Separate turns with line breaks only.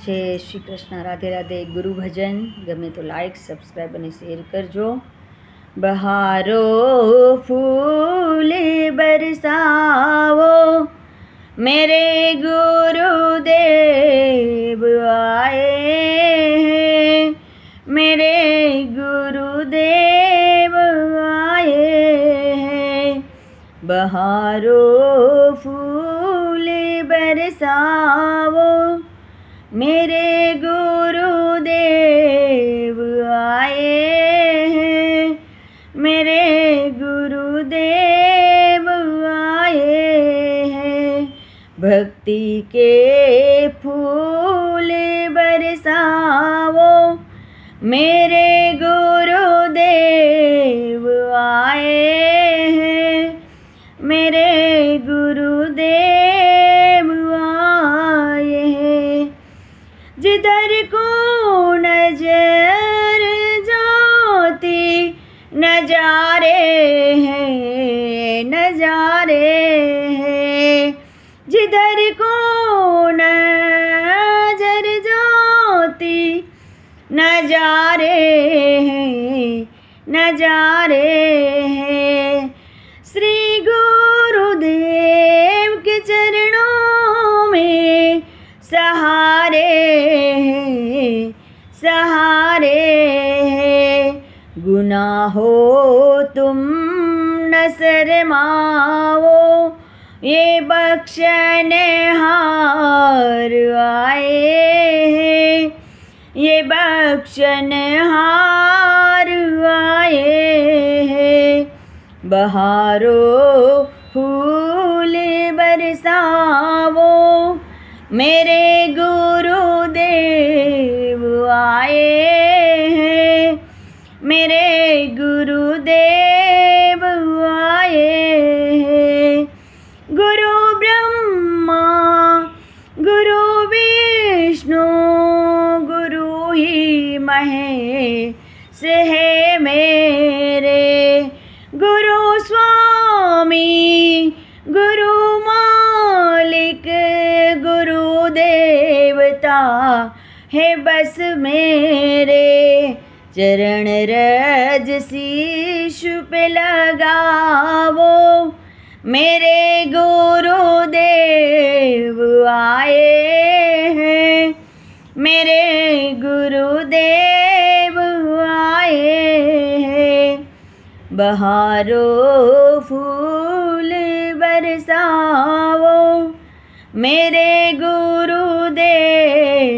जय श्री कृष्ण। राधे राधे। गुरु भजन गमे तो like subscribe અને શેર કરજો। બહારો ફૂલ બરસાવો मेरे गुरुदेव आए हैं, मेरे गुरुदेव आए हैं। बहारो फूल बरसावो मेरे गुरुदेव आए हैं, मेरे गुरुदेव आए हैं। भक्ति के फूल बरसावो मेरे गुरुदेव आए हैं, मेरे गुरुदेव आए हैं। जिधर को नजर जाती नजारे हैं, नजारे हैं। जिधर को नजर जाती नजारे हैं, नजारे हैं। श्री गुरुदेव के चरणों में सहारे हैं, सहारे हैं। गुनाहों तुम न शर्माओ, ये बख्शनहार आए हैं, ये बख्शनहार आए हैं। बहारो फूल बरसावो मेरे गुरुदेव आए हैं, मेरे गुरुदेव आए हैं। गुरु ब्रह्मा गुरु विष्णु गुरु ही महेश है मेरे। गुरु स्वामी गुरु मालिक गुरु देवता है बस मेरे। चरण रज शीश पे लगावो मेरे गुरुदेव आए हैं, मेरे गुरुदेव आए हैं। बहारो फूल बरसावो मेरे गुरुदेव